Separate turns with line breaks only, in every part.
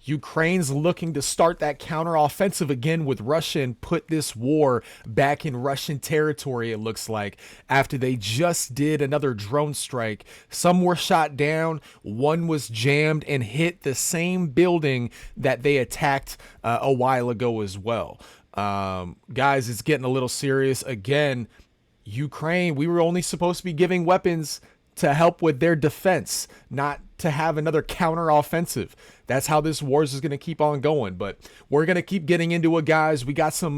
Ukraine's looking to start that counteroffensive again with Russia and put this war back in Russian territory, it looks like, after they just did another drone strike. Some were shot down, one was jammed and hit the same building that they attacked a while ago as well. Guys, it's getting a little serious. Again, Ukraine, we were only supposed to be giving weapons to help with their defense, not to have another counteroffensive. That's how this war is going to keep on going. But we're going to keep getting into it, guys. We got some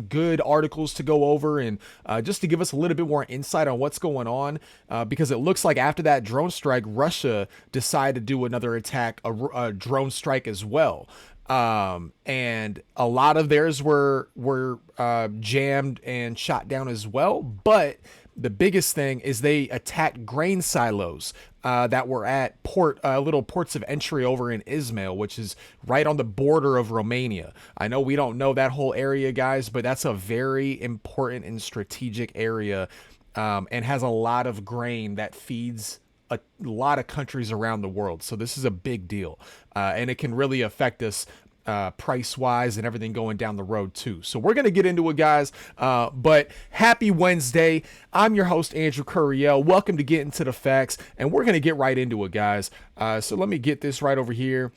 good articles to go over, and just to give us a little bit more insight on what's going on, because it looks like after that drone strike, Russia decided to do another attack, a drone strike as well. And a lot of theirs were jammed and shot down as well. But the biggest thing is they attacked grain silos that were at little ports of entry over in Ismail, which is right on the border of Romania. I know we don't know that whole area, guys, but that's a very important and strategic area, and has a lot of grain that feeds a lot of countries around the world. So this is a big deal, and it can really affect us price wise and everything going down the road too. So we're going to get into it, guys. But happy Wednesday. I'm your host, Andrew Curiel. Welcome to Get Into the Facts, and we're going to get right into it, guys. So let me get this right over here.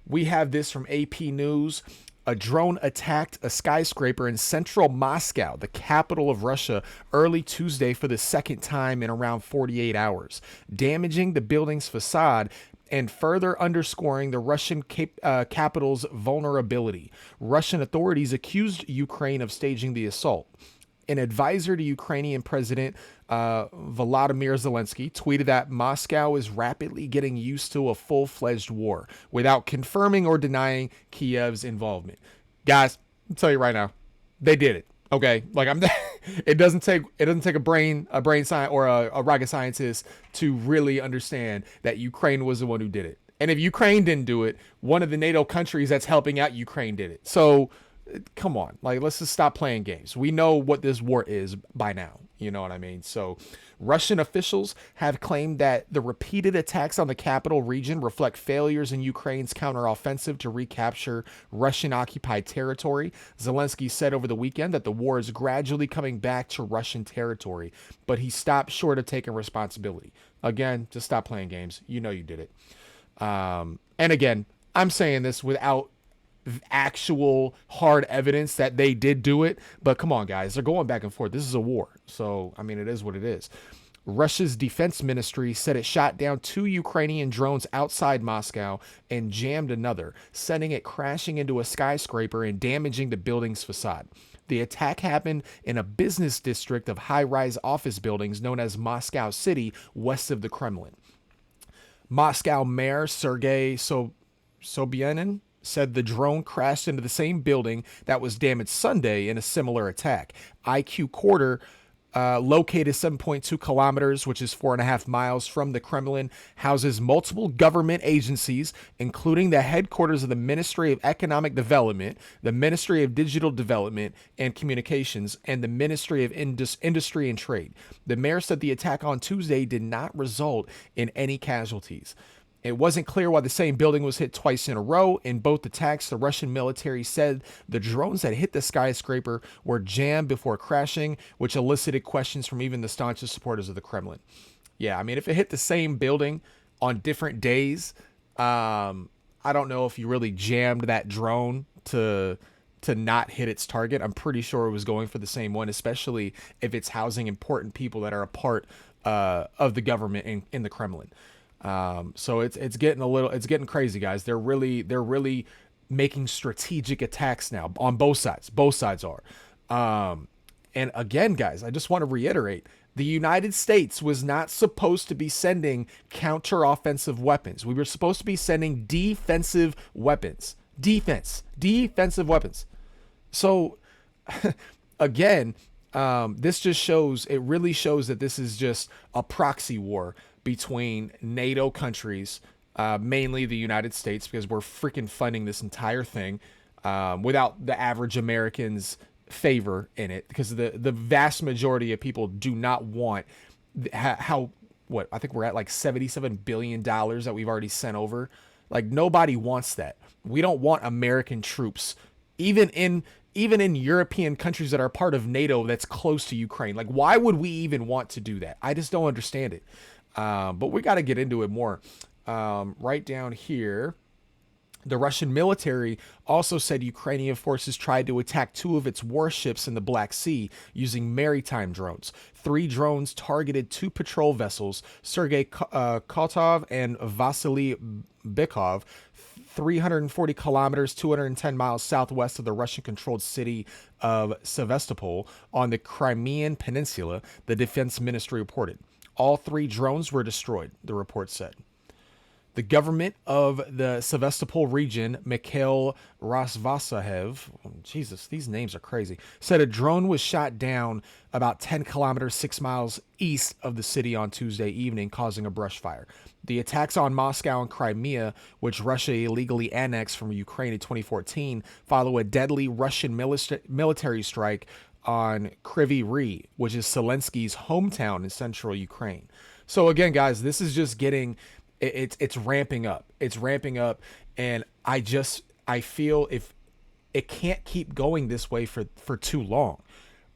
We have this from AP News. A drone attacked a skyscraper in central Moscow, the capital of Russia, early Tuesday for the second time in around 48 hours, damaging the building's facade and further underscoring the Russian capital's vulnerability. Russian authorities accused Ukraine of staging the assault. An advisor to Ukrainian President Volodymyr Zelensky tweeted that Moscow is rapidly getting used to a full-fledged war without confirming or denying Kiev's involvement. Guys, I'll tell you right now, they did it. Okay, like it doesn't take a brain science or a rocket scientist to really understand that Ukraine was the one who did it. And if Ukraine didn't do it, one of the NATO countries that's helping out Ukraine did it. So come on, like, let's just stop playing games. We know what this war is by now. You know what I mean? So Russian officials have claimed that the repeated attacks on the capital region reflect failures in Ukraine's counteroffensive to recapture Russian-occupied territory. Zelensky said over the weekend that the war is gradually coming back to Russian territory, but he stopped short of taking responsibility. Again, just stop playing games. You know you did it. And again, I'm saying this without actual hard evidence that they did do it, but come on, guys, they're going back and forth. This is a war, so I mean, it is what it is. Russia's defense ministry said it shot down 2 Ukrainian drones outside Moscow and jammed another, sending it crashing into a skyscraper and damaging the building's facade. The attack happened in a business district of high-rise office buildings known as Moscow City, west of the Kremlin. Moscow Mayor Sergei Sobyanin said the drone crashed into the same building that was damaged Sunday in a similar attack. IQ Quarter, located 7.2 kilometers, which is 4.5 miles from the Kremlin, houses multiple government agencies, including the headquarters of the Ministry of Economic Development, the Ministry of Digital Development and Communications, and the Ministry of Industry and Trade. The mayor said the attack on Tuesday did not result in any casualties. It wasn't clear why the same building was hit twice in a row. In both attacks, the Russian military said the drones that hit the skyscraper were jammed before crashing, which elicited questions from even the staunchest supporters of the Kremlin. Yeah, I mean, if it hit the same building on different days, I don't know if you really jammed that drone to not hit its target. I'm pretty sure it was going for the same one, especially if it's housing important people that are a part of the government in the Kremlin. So it's getting crazy, guys. They're really making strategic attacks now on both sides. Both sides are. And again, guys, I just want to reiterate, the United States was not supposed to be sending counter-offensive weapons. We were supposed to be sending defensive weapons. Defensive weapons. So again, it really shows that this is just a proxy war between NATO countries, mainly the United States, because we're freaking funding this entire thing without the average American's favor in it, because the vast majority of people do not want I think we're at like $77 billion that we've already sent over. Like nobody wants that. We don't want American troops, even in European countries that are part of NATO that's close to Ukraine. Like, why would we even want to do that? I just don't understand it. But we got to get into it more. Right down here, the Russian military also said Ukrainian forces tried to attack two of its warships in the Black Sea using maritime drones. 3 drones targeted 2 patrol vessels, Sergei Kotov and Vasily Bykov, 340 kilometers, 210 miles southwest of the Russian-controlled city of Sevastopol on the Crimean Peninsula, the defense ministry reported. All 3 drones were destroyed, the report said. The government of the Sevastopol region, Mikhail Rasvasahev, Jesus, these names are crazy, said a drone was shot down about 10 kilometers, 6 miles east of the city on Tuesday evening, causing a brush fire. The attacks on Moscow and Crimea, which Russia illegally annexed from Ukraine in 2014, follow a deadly Russian military strike on Kryvyi Rih, which is Zelensky's hometown in central Ukraine. So again, guys, this is just getting... It's ramping up. It's ramping up, and I feel if it can't keep going this way for too long.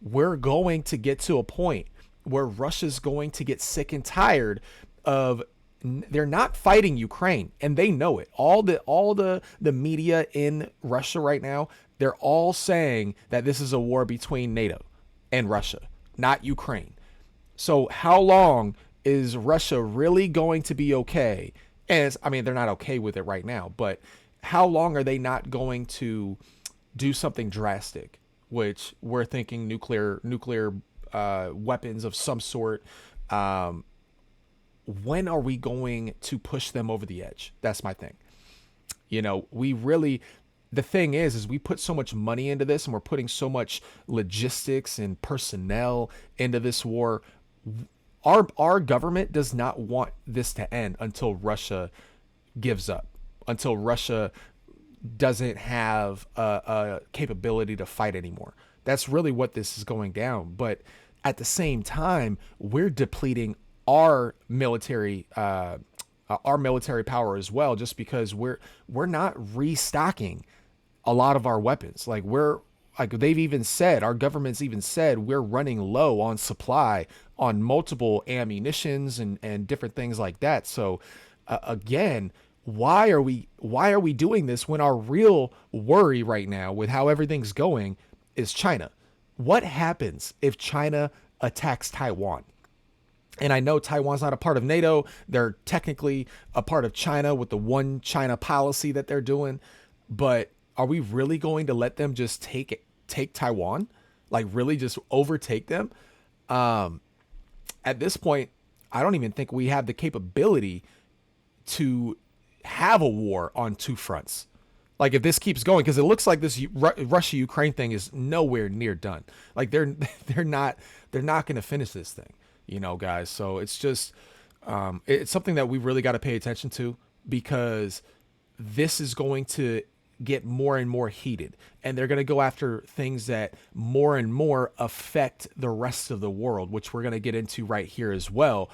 We're going to get to a point where Russia's going to get sick and tired of they're not fighting Ukraine, and they know it. All the media in Russia right now, they're all saying that this is a war between NATO and Russia, not Ukraine. So how long is Russia really going to be okay? And I mean, they're not okay with it right now, but how long are they not going to do something drastic, which we're thinking nuclear weapons of some sort? When are we going to push them over the edge? That's my thing. You know, the thing is we put so much money into this, and we're putting so much logistics and personnel into this war. Our government does not want this to end until Russia gives up, until Russia doesn't have a capability to fight anymore. That's really what this is going down. But at the same time, we're depleting our military power as well, just because we're not restocking a lot of our weapons. Like they've even said, our government's even said, we're running low on supply on multiple ammunitions and different things like that. So again, why are we doing this when our real worry right now with how everything's going is China? What happens if China attacks Taiwan? And I know Taiwan's not a part of NATO. They're technically a part of China with the one China policy that they're doing. But are we really going to let them just take Taiwan? Like really just overtake them? At this point, I don't even think we have the capability to have a war on 2 fronts. Like if this keeps going, because it looks like this Russia-Ukraine thing is nowhere near done. Like they're not going to finish this thing, you know, guys. So it's just it's something that we really got to pay attention to, because this is going to get more and more heated, and they're going to go after things that more and more affect the rest of the world, which we're going to get into right here as well.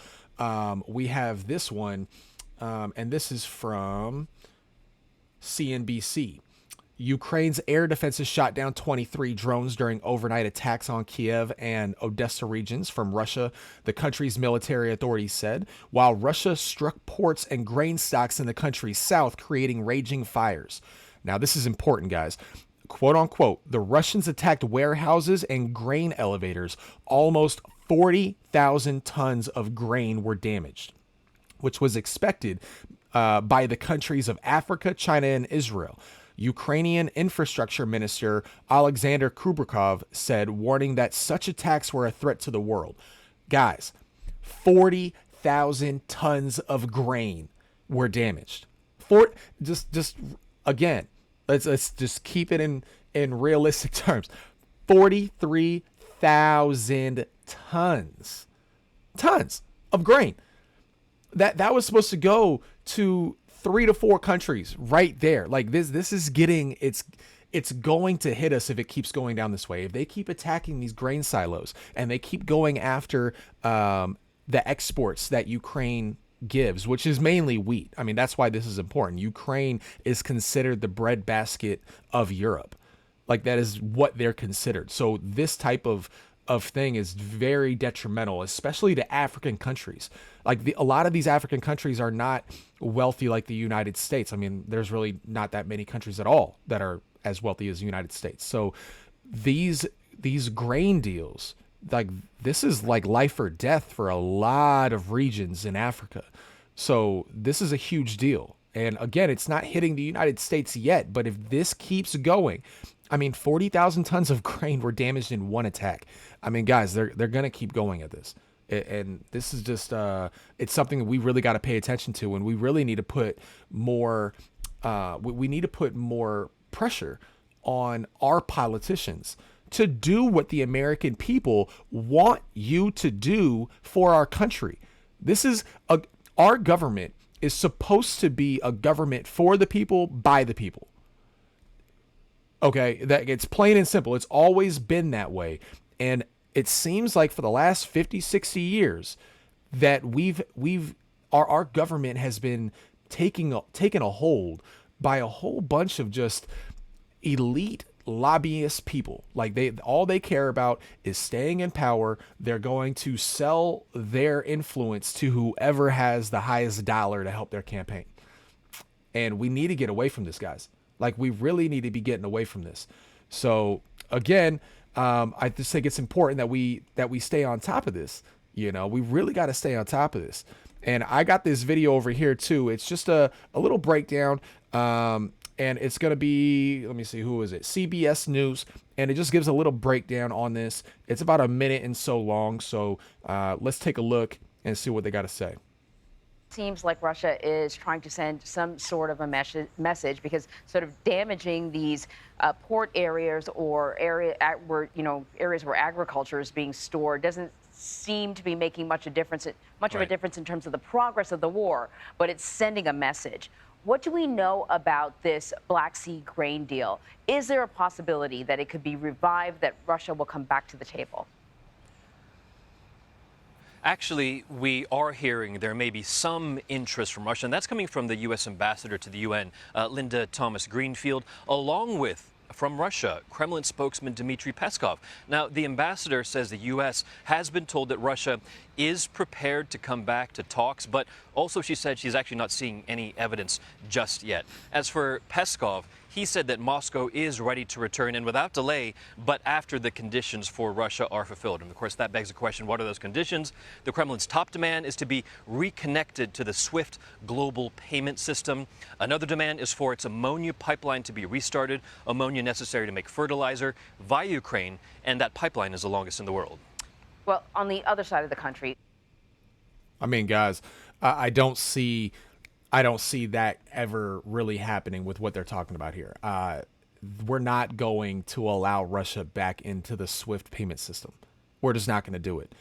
We have this one, and this is from CNBC. Ukraine's air defenses shot down 23 drones during overnight attacks on Kiev and Odessa regions from Russia, the country's military authorities said, while Russia struck ports and grain stocks in the country's south, creating raging fires. Now, this is important, guys. Quote unquote, the Russians attacked warehouses and grain elevators. Almost 40,000 tons of grain were damaged, which was expected by the countries of Africa, China, and Israel. Ukrainian infrastructure minister Alexander Kubrikov said, warning that such attacks were a threat to the world. Guys, 40,000 tons of grain were damaged. Just again, let's just keep it in realistic terms. 43,000 tons of grain. That was supposed to go to 3 to 4 countries right there. Like this is getting, it's going to hit us if it keeps going down this way. If they keep attacking these grain silos and they keep going after the exports that Ukraine gives, which is mainly wheat. I mean, that's why this is important. Ukraine is considered the breadbasket of Europe. Like that is what they're considered. So this type of thing is very detrimental, especially to African countries. Like a lot of these African countries are not wealthy like the United States. I mean, there's really not that many countries at all that are as wealthy as the United States. So these grain deals, like this is like life or death for a lot of regions in Africa. So this is a huge deal. And again, it's not hitting the United States yet, but if this keeps going, I mean, 40,000 tons of grain were damaged in one attack. I mean, guys, they're going to keep going at this. And this is just it's something that we really got to pay attention to, and we really need to put more we need to put more pressure on our politicians to do what the American people want you to do for our country. This is our government is supposed to be a government for the people, by the people. Okay, that it's plain and simple. It's always been that way. And it seems like for the last 50, 60 years that our government has been taking a hold by a whole bunch of just elite lobbyist people. Like all they care about is staying in power. They're going to sell their influence to whoever has the highest dollar to help their campaign. And we need to get away from this, guys. Like we really need to be getting away from this. So again, I just think it's important that we stay on top of this. You know, we really got to stay on top of this. And I got this video over here too. It's just a little breakdown. And it's going to be, let me see, who is it? CBS News. And it just gives a little breakdown on this. It's about a minute and so long. So let's take a look and see what they got to say.
Seems like Russia is trying to send some sort of a message because sort of damaging these port areas or where areas where agriculture is being stored doesn't seem to be making much of a difference in terms of the progress of the war, but it's sending a message. What do we know about this Black Sea grain deal? Is there a possibility that it could be revived, that Russia will come back to the table?
Actually, we are hearing there may be some interest from Russia, and that's coming from the U.S. ambassador to the UN, Linda Thomas Greenfield, along with, from Russia, Kremlin spokesman Dmitry Peskov. Now, the ambassador says the U.S. has been told that Russia is prepared to come back to talks, but also she said she's actually not seeing any evidence just yet. As for Peskov, he said that Moscow is ready to return and without delay, but after the conditions for Russia are fulfilled. And of course, that begs the question, what are those conditions? The Kremlin's top demand is to be reconnected to the SWIFT global payment system. Another demand is for its ammonia pipeline to be restarted, ammonia necessary to make fertilizer via Ukraine, and that pipeline is the longest in the world.
Well, on the other side of the country.
I mean, guys, I don't see that ever really happening with what they're talking about here. We're not going to allow Russia back into the SWIFT payment system. We're just not going to do it.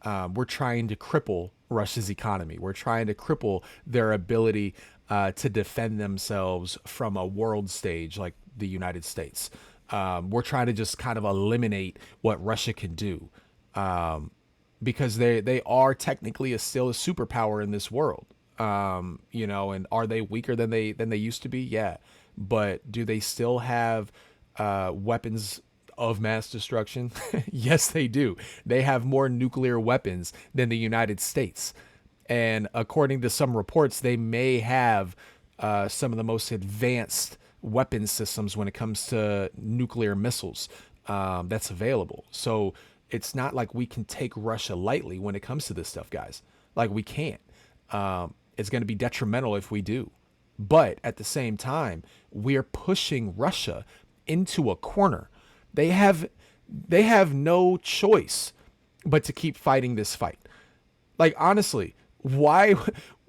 We're trying to cripple Russia's economy. We're trying to cripple their ability to defend themselves from a world stage like the United States. We're trying to just kind of eliminate what Russia can do. Because they are technically still a superpower in this world. And are they weaker than they used to be? Yeah. But do they still have weapons of mass destruction? Yes, they do. They have more nuclear weapons than the United States. And according to some reports, they may have some of the most advanced weapon systems when it comes to nuclear missiles that's available. So it's not like we can take Russia lightly when it comes to this stuff, guys. Like we can't. It's going to be detrimental if we do. But at the same time, we're pushing Russia into a corner. They have no choice but to keep fighting this fight. Like, honestly, why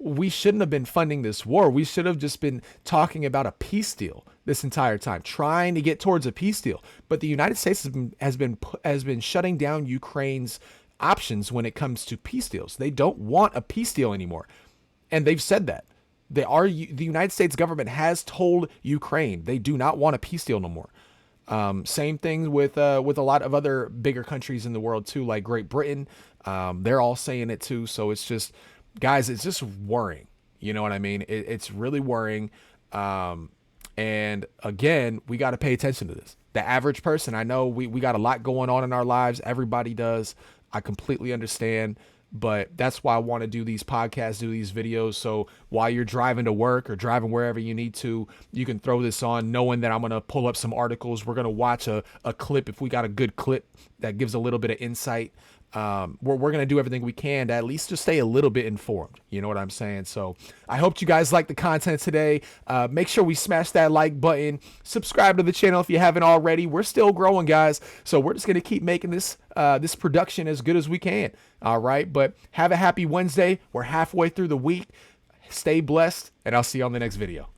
we shouldn't have been funding this war. We should have just been talking about a peace deal this entire time, trying to get towards a peace deal. But the United States has been shutting down Ukraine's options when it comes to peace deals. They don't want a peace deal anymore. And they've said that. The United States government has told Ukraine they do not want a peace deal no more. Same thing with a lot of other bigger countries in the world too, like Great Britain. They're all saying it too. So it's just, guys, it's just worrying. You know what I mean? It's really worrying. And again, we got to pay attention to this. The average person, I know we got a lot going on in our lives. Everybody does. I completely understand. But that's why I want to do these podcasts, do these videos. So while you're driving to work or driving wherever you need to, you can throw this on knowing that I'm going to pull up some articles. We're going to watch a clip if we got a good clip that gives a little bit of insight. We're going to do everything we can to at least just stay a little bit informed. You know what I'm saying? So I hope you guys like the content today. Make sure we smash that like button, subscribe to the channel if you haven't already. We're still growing, guys. So we're just going to keep making this production as good as we can. All right. But have a happy Wednesday. We're halfway through the week. Stay blessed, and I'll see you on the next video.